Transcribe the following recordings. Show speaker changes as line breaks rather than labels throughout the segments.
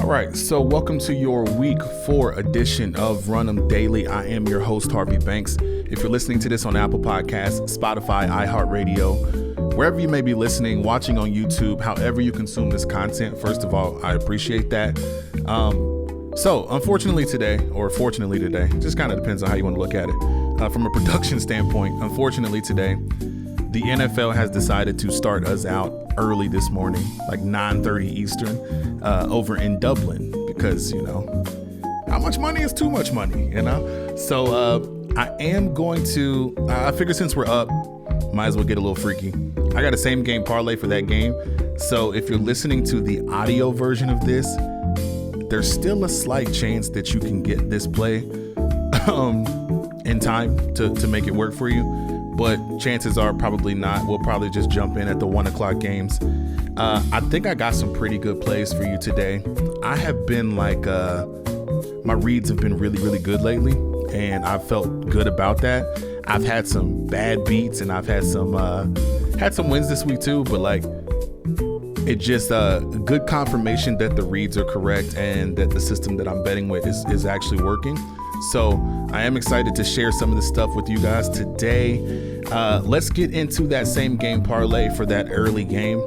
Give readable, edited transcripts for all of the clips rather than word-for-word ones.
All right, so welcome to your week 4 edition of Run 'em Daily. I am your host, Harvey Banks. If you're listening to this on Apple Podcasts, Spotify, iHeartRadio, wherever you may be listening, watching on YouTube, however you consume this content, first of all, I appreciate that. So unfortunately today, or fortunately today, just kind of depends on how you want to look at it. From a production standpoint, unfortunately today, the NFL has decided to start us out early this morning, like 9:30 Eastern, over in Dublin, because, you know, how much money is too much money, you know? So I am going to, I figure since we're up, might as well get a little freaky. I got a same game parlay for that game. So if you're listening to the audio version of this, there's still a slight chance that you can get this play in time to make it work for you. But chances are probably not. We'll probably just jump in at the 1 o'clock games. I think I got some pretty good plays for you today. I have been like, my reads have been really, really good lately, and I felt good about that. I've had some bad beats, and I've had some wins this week too, but like, it just good confirmation that the reads are correct and that the system that I'm betting with is actually working. So I am excited to share some of this stuff with you guys today. Let's get into that same game parlay for that early game.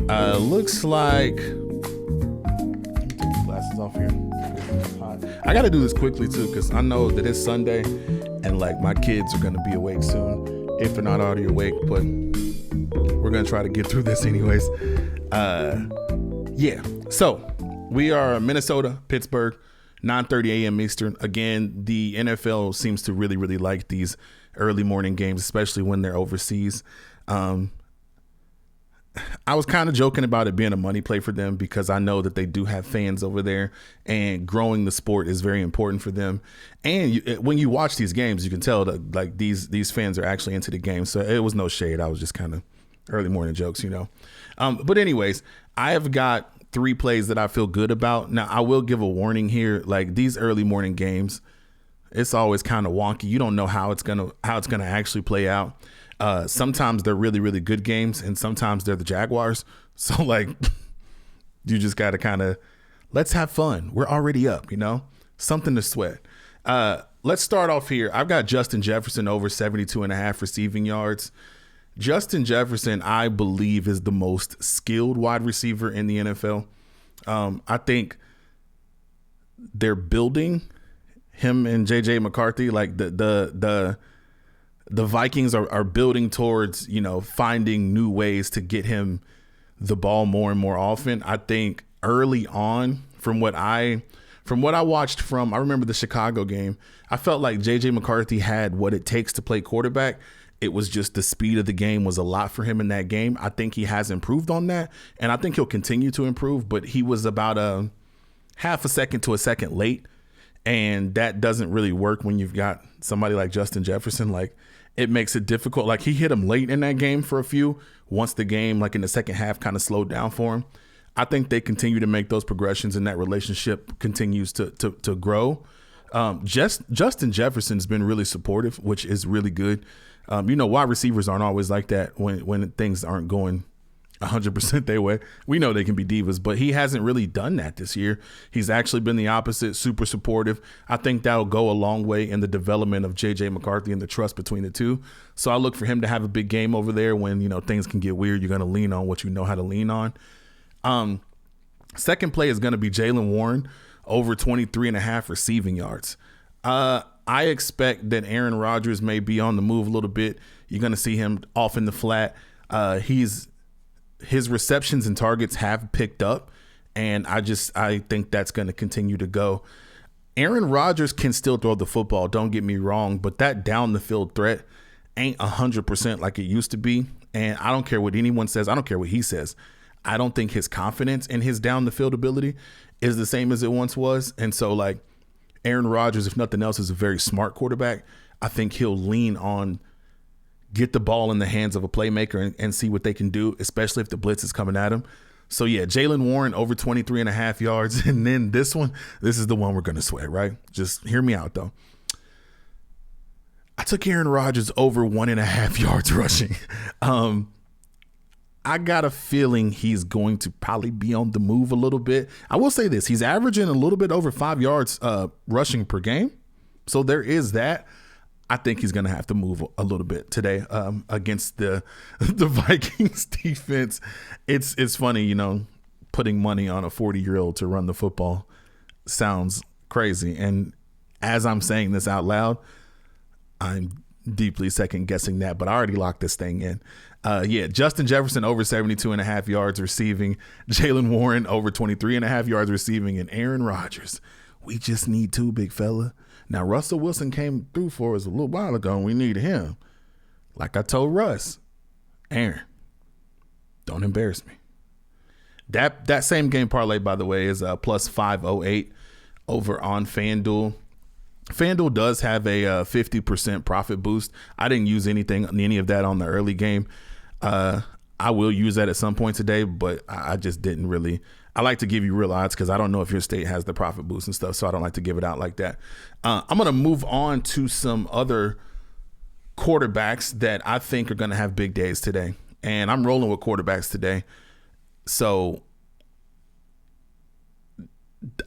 Looks like, take the glasses off here. I got to do this quickly too, because I know that it's Sunday and like my kids are going to be awake soon, if they're not already awake, but we're going to try to get through this anyways. Yeah, so we are Minnesota, Pittsburgh, 9:30 a.m. Eastern. Again, the NFL seems to really, really like these early morning games, especially when they're overseas. I was kind of joking about it being a money play for them because I know that they do have fans over there, and growing the sport is very important for them. And when you watch these games, you can tell that like these fans are actually into the game. So it was no shade. I was just kind of early morning jokes, you know. But anyways, I have got 3 plays that I feel good about. Now, I will give a warning here. Like these early morning games, it's always kind of wonky. You don't know how it's gonna actually play out. Sometimes they're really, really good games, and sometimes they're the Jaguars. So like, you just got to kind of, let's have fun. We're already up, you know, something to sweat. Let's start off here. I've got Justin Jefferson over 72.5 receiving yards. Justin Jefferson, I believe, is the most skilled wide receiver in the NFL. I think they're building him and JJ McCarthy. Like the Vikings are building towards, you know, finding new ways to get him the ball more and more often. I think early on, from what I watched from, I remember the Chicago game, I felt like JJ McCarthy had what it takes to play quarterback. It was just the speed of the game was a lot for him in that game. I think he has improved on that, and I think he'll continue to improve, but he was about a half a second to a second late, and that doesn't really work when you've got somebody like Justin Jefferson. Like, it makes it difficult. Like, he hit him late in that game for a few, once the game, like in the second half, kind of slowed down for him. I think they continue to make those progressions, and that relationship continues to grow. Justin Jefferson's been really supportive, which is really good. You know, wide receivers aren't always like that when things aren't going 100% their way. We know they can be divas, but he hasn't really done that this year. He's actually been the opposite, super supportive. I think that'll go a long way in the development of JJ McCarthy and the trust between the two. So I look for him to have a big game over there when, you know, things can get weird. You're going to lean on what you know how to lean on. Second play is going to be Jaylen Warren over 23.5 receiving yards. I expect that Aaron Rodgers may be on the move a little bit. You're going to see him off in the flat. His receptions and targets have picked up, and I think that's going to continue to go. Aaron Rodgers can still throw the football, don't get me wrong, but that down the field threat ain't 100% like it used to be. And I don't care what anyone says. I don't care what he says. I don't think his confidence in his down the field ability is the same as it once was. And so, like, Aaron Rodgers, if nothing else, is a very smart quarterback. I think he'll lean on get the ball in the hands of a playmaker and see what they can do, especially if the blitz is coming at him. So, yeah, Jaylen Warren over 23.5 yards. And then this is the one we're going to sweat, right? Just hear me out, though. I took Aaron Rodgers over 1.5 yards rushing. I got a feeling he's going to probably be on the move a little bit. I will say this. He's averaging a little bit over 5 yards rushing per game. So there is that. I think he's going to have to move a little bit today against the Vikings defense. It's funny, you know, putting money on a 40-year-old to run the football sounds crazy. And as I'm saying this out loud, I'm deeply second guessing that, but I already locked this thing in. Justin Jefferson over 72.5 yards receiving, Jaylen Warren over 23.5 yards receiving, and Aaron Rodgers. We just need 2, big fella. Now, Russell Wilson came through for us a little while ago, and we needed him. Like I told Russ, Aaron, don't embarrass me. That same game parlay, by the way, is plus 508 over on FanDuel. FanDuel does have a 50% profit boost. I didn't use any of that on the early game. I will use that at some point today, but I just didn't really. I like to give you real odds because I don't know if your state has the profit boost and stuff, so I don't like to give it out like that. I'm going to move on to some other quarterbacks that I think are going to have big days today, and I'm rolling with quarterbacks today. So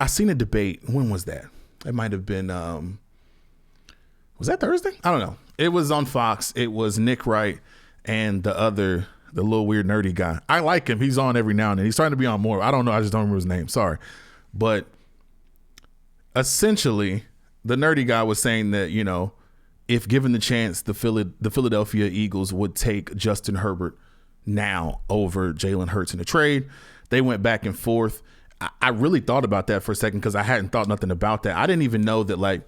I seen a debate. When was that? It might have been, was that Thursday? I don't know. It was on Fox. It was Nick Wright and the little weird nerdy guy. I like him. He's on every now and then. He's trying to be on more. I don't know. I just don't remember his name. Sorry. But essentially, the nerdy guy was saying that, you know, if given the chance, the Philadelphia Eagles would take Justin Herbert now over Jalen Hurts in a trade. They went back and forth. I really thought about that for a second because I hadn't thought nothing about that. I didn't even know that, like,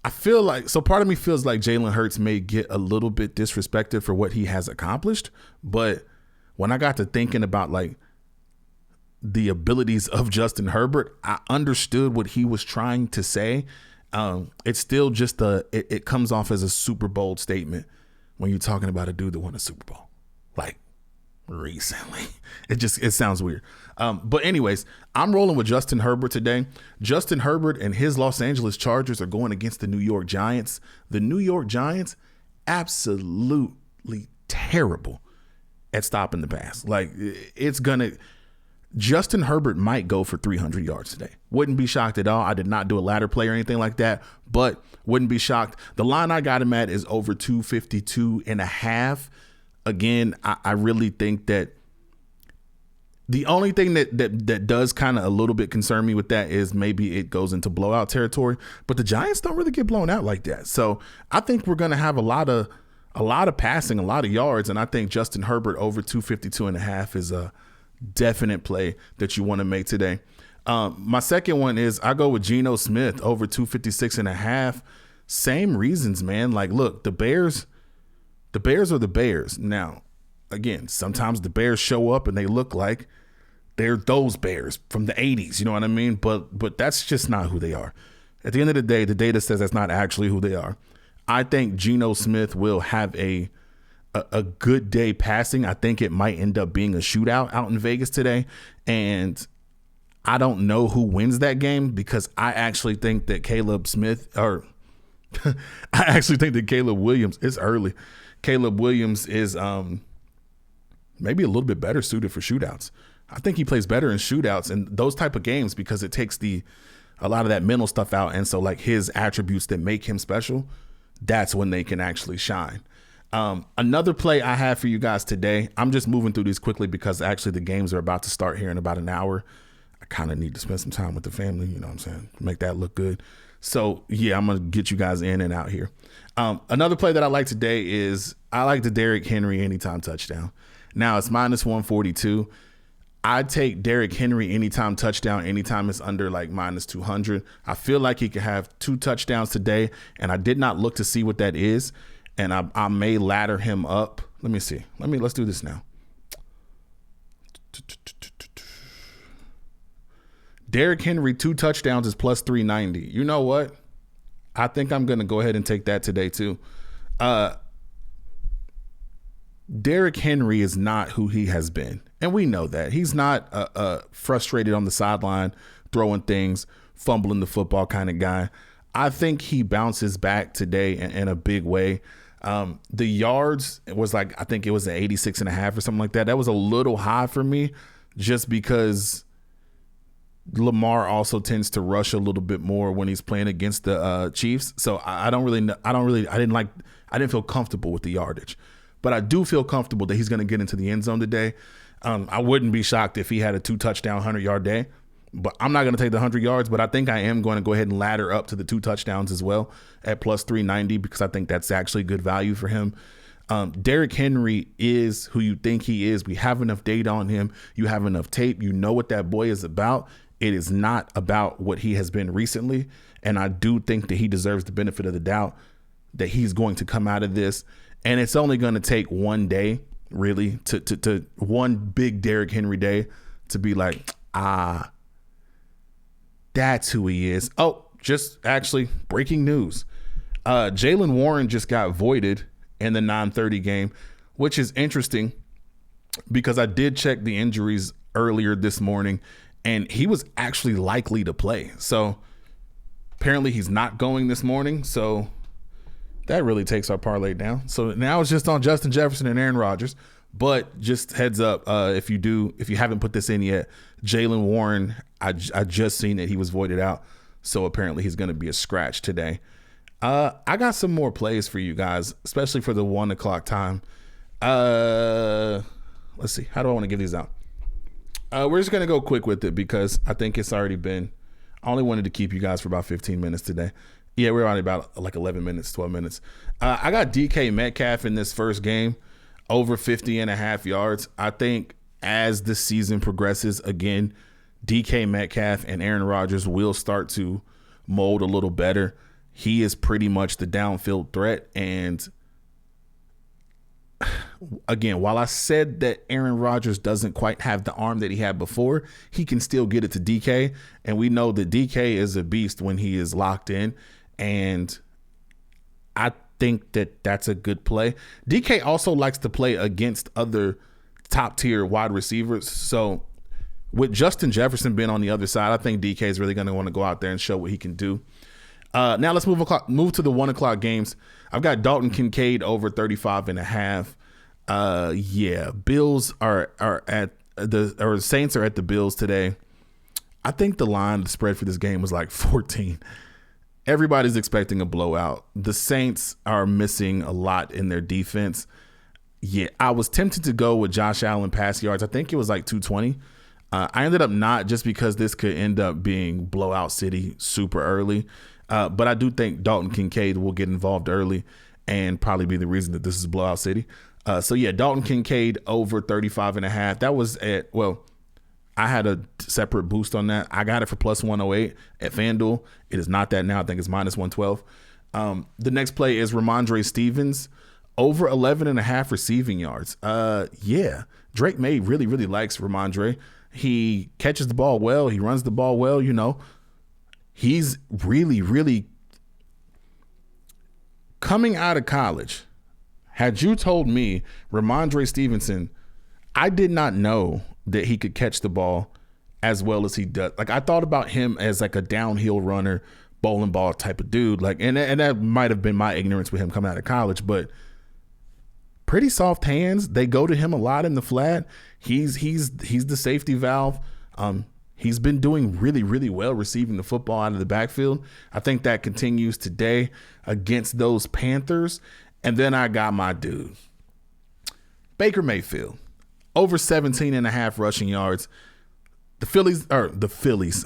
I feel like, so part of me feels like Jalen Hurts may get a little bit disrespected for what he has accomplished. But when I got to thinking about, like, the abilities of Justin Herbert, I understood what he was trying to say. It's still just it comes off as a super bold statement when you're talking about a dude that won a Super Bowl, like, recently. It sounds weird. But anyways, I'm rolling with Justin Herbert today. Justin Herbert and his Los Angeles Chargers are going against the New York Giants. The New York Giants, absolutely terrible at stopping the pass. Like, Justin Herbert might go for 300 yards today. Wouldn't be shocked at all. I did not do a ladder play or anything like that, but wouldn't be shocked. The line I got him at is over 252.5. Again, I really think that the only thing that does kind of a little bit concern me with that is maybe it goes into blowout territory, but the Giants don't really get blown out like that. So I think we're going to have a lot of passing, a lot of yards, and I think Justin Herbert over 252.5 is a definite play that you want to make today. My second one is I go with Geno Smith over 256.5. Same reasons, man. Like, look, the Bears are the Bears. Now, again, sometimes the Bears show up and they look like they're those Bears from the 80s. You know what I mean? But that's just not who they are. At the end of the day, the data says that's not actually who they are. I think Geno Smith will have a good day passing. I think it might end up being a shootout out in Vegas today. And I don't know who wins that game because I actually think that Caleb Williams, it's early. Caleb Williams is maybe a little bit better suited for shootouts. I think he plays better in shootouts and those type of games because it takes a lot of that mental stuff out. And so, like, his attributes that make him special, that's when they can actually shine. Another play I have for you guys today, I'm just moving through these quickly because actually the games are about to start here in about an hour. I kind of need to spend some time with the family, you know what I'm saying, make that look good. So, yeah, I'm going to get you guys in and out here. Another play that I like today is I like the Derrick Henry anytime touchdown. Now, it's minus 142. I take Derrick Henry anytime touchdown, anytime it's under like minus 200. I feel like he could have 2 touchdowns today, and I did not look to see what that is, and I may ladder him up. Let me see. Let's do this now. Derrick Henry, 2 touchdowns is plus 390. You know what? I think I'm going to go ahead and take that today too. Derrick Henry is not who he has been. And we know that. He's not frustrated on the sideline, throwing things, fumbling the football kind of guy. I think he bounces back today in a big way. The yards was like, I think it was an 86.5 or something like that. That was a little high for me just because Lamar also tends to rush a little bit more when he's playing against the Chiefs. So I didn't feel comfortable with the yardage, but I do feel comfortable that he's going to get into the end zone today. I wouldn't be shocked if he had a 2-touchdown 100-yard day, but I'm not going to take the 100 yards, but I think I am going to go ahead and ladder up to the 2 touchdowns as well at plus 390 because I think that's actually good value for him. Derrick Henry is who you think he is. We have enough data on him. You have enough tape. You know what that boy is about. It is not about what he has been recently. And I do think that he deserves the benefit of the doubt that he's going to come out of this. And it's only going to take one day, really, to one big Derrick Henry day to be like, that's who he is. Oh, just actually breaking news. Jaylen Warren just got voided in the 9:30 game, which is interesting because I did check the injuries earlier this morning and he was actually likely to play. So apparently he's not going this morning. So that really takes our parlay down. So now it's just on Justin Jefferson and Aaron Rodgers. But just heads up, if you haven't put this in yet, Jaylen Warren, I just seen that he was voided out. So apparently he's going to be a scratch today. I got some more plays for you guys, especially for the 1 o'clock time. Let's see. How do I want to give these out? We're just going to go quick with it because I think it's already been, I only wanted to keep you guys for about 15 minutes today. Yeah, we're only about like 11 minutes, 12 minutes. I got DK Metcalf in this first game, over 50.5 yards. I think as the season progresses, again, DK Metcalf and Aaron Rodgers will start to mold a little better. He is pretty much the downfield threat. And again, while I said that Aaron Rodgers doesn't quite have the arm that he had before, he can still get it to DK. And we know that DK is a beast when he is locked in. And I think that that's a good play. DK also likes to play against other top tier wide receivers. So with Justin Jefferson being on the other side, I think DK is really going to want to go out there and show what he can do. Now let's move to the 1 o'clock games. I've got Dalton Kincaid over 35.5. Yeah, Bills are at the Saints are at the Bills today. I think the spread for this game was like 14. Everybody's expecting a blowout. The Saints are missing a lot in their defense. Yeah, I was tempted to go with Josh Allen pass yards. I think it was like 220. I ended up not, just because this could end up being blowout city super early. But I do think Dalton Kincaid will get involved early and probably be the reason that this is blowout city. So yeah, Dalton Kincaid over 35.5. That was I had a separate boost on that. I got it for plus 108 at FanDuel. It is not that now. I think it's minus 112. The next play is Ramondre Stevens over 11.5 receiving yards. Yeah, Drake May really, really likes Ramondre. He catches the ball well. He runs the ball well. You know, he's really, really coming out of college. Had you told me Ramondre Stevenson, I did not know that he could catch the ball as well as he does. Like, I thought about him as like a downhill runner, bowling ball type of dude. Like, and that might have been my ignorance with him coming out of college, but pretty soft hands. They go to him a lot in the flat. He's the safety valve. He's been doing really, really well receiving the football out of the backfield. I think that continues today against those Panthers. And then I got my dude, Baker Mayfield, over 17.5 rushing yards. The Phillies,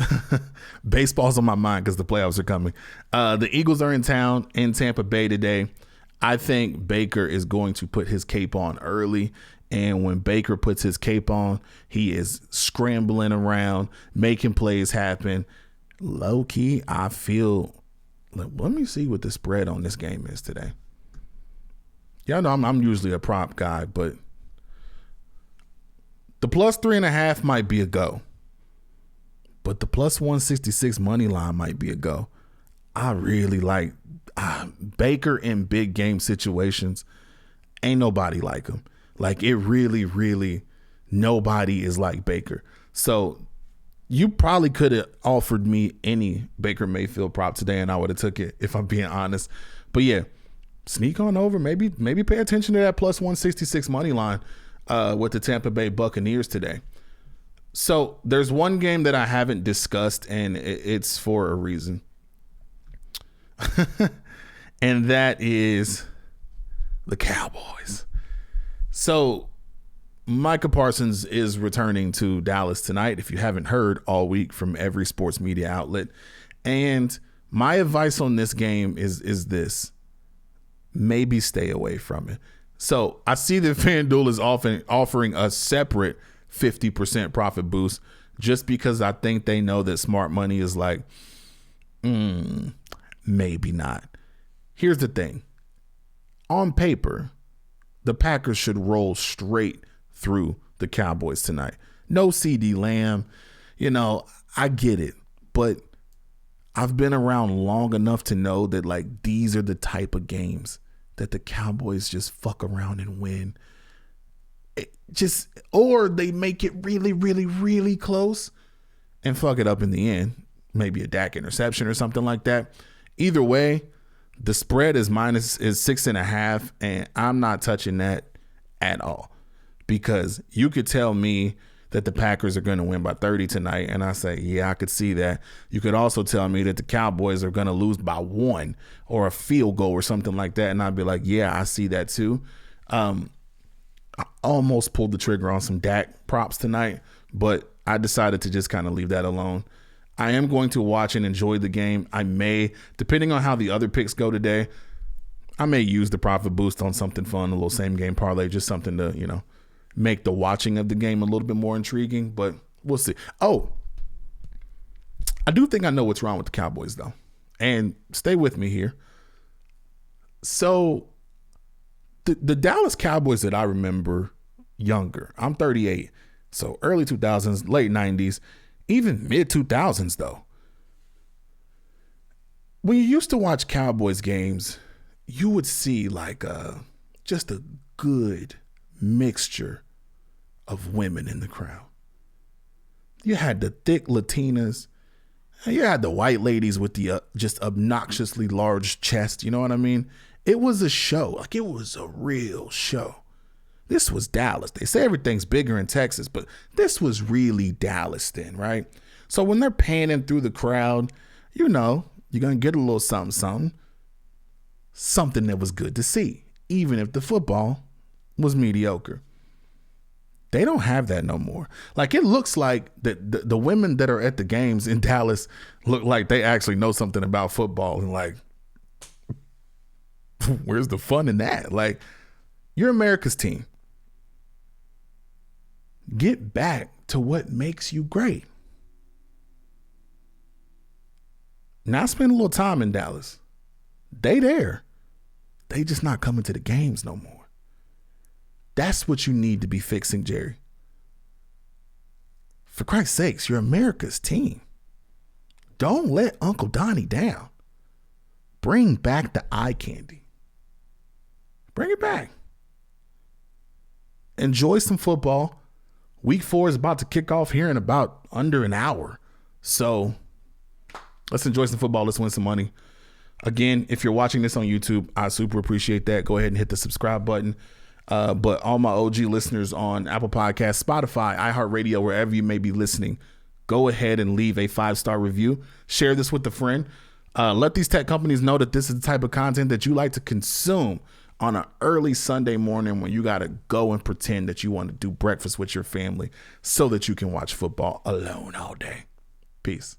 baseball's on my mind because the playoffs are coming. The Eagles are in town in Tampa Bay today. I think Baker is going to put his cape on early. And when Baker puts his cape on, he is scrambling around, making plays happen. Low key, I feel, let me see what the spread on this game is today. Y'all know I'm usually a prop guy, but the plus 3.5 might be a go. But the plus 166 money line might be a go. I really like Baker in big game situations. Ain't nobody like him. Like, it really, really, nobody is like Baker. So you probably could have offered me any Baker Mayfield prop today and I would have took it, if I'm being honest. But yeah, sneak on over. Maybe pay attention to that plus 166 money line with the Tampa Bay Buccaneers today. So there's one game that I haven't discussed, and it's for a reason. And that is the Cowboys. So Micah Parsons is returning to Dallas tonight, if you haven't heard all week from every sports media outlet. And my advice on this game is this: maybe stay away from it. So I see that FanDuel is often offering a separate 50% profit boost just because I think they know that smart money is like, maybe not. Here's the thing. On paper, the Packers should roll straight through the Cowboys tonight. No CD Lamb. I get it. But I've been around long enough to know that, like, these are the type of games that the Cowboys just fuck around and win. Or they make it really, really, really close and fuck it up in the end. Maybe a Dak interception or something like that. Either way, the spread is 6.5, and I'm not touching that at all, because you could tell me that the Packers are going to win by 30 tonight, and I say, yeah, I could see that. You could also tell me that the Cowboys are going to lose by 1 or a field goal or something like that, and I'd be like, yeah, I see that too. I almost pulled the trigger on some Dak props tonight, but I decided to just kind of leave that alone. I am going to watch and enjoy the game. I may, depending on how the other picks go today, I may use the profit boost on something fun, a little same game parlay, just something to, make the watching of the game a little bit more intriguing, but we'll see. Oh, I do think I know what's wrong with the Cowboys, though. And stay with me here. So the Dallas Cowboys that I remember younger, I'm 38, so early 2000s, late 90s, even mid 2000s, though. When you used to watch Cowboys games, you would see like just a good mixture of women in the crowd. You had the thick Latinas, and you had the white ladies with the just obnoxiously large chest. You know what I mean? It was a show. Like, it was a real show. This was Dallas. They say everything's bigger in Texas, but this was really Dallas then, right? So when they're panning through the crowd, you're going to get a little something that was good to see, even if the football was mediocre. They don't have that no more. Like, it looks like the women that are at the games in Dallas look like they actually know something about football, and like, where's the fun in that? Like, you're America's team. Get back to what makes you great. Now, I spend a little time in Dallas. They there. They just not coming to the games no more. That's what you need to be fixing, Jerry. For Christ's sakes, you're America's team. Don't let Uncle Donnie down. Bring back the eye candy. Bring it back. Enjoy some football. Week 4 is about to kick off here in about under an hour. So let's enjoy some football. Let's win some money. Again, if you're watching this on YouTube, I super appreciate that. Go ahead and hit the subscribe button. But all my OG listeners on Apple Podcasts, Spotify, iHeartRadio, wherever you may be listening, go ahead and leave a 5-star review. Share this with a friend. Let these tech companies know that this is the type of content that you like to consume on an early Sunday morning when you got to go and pretend that you want to do breakfast with your family so that you can watch football alone all day. Peace.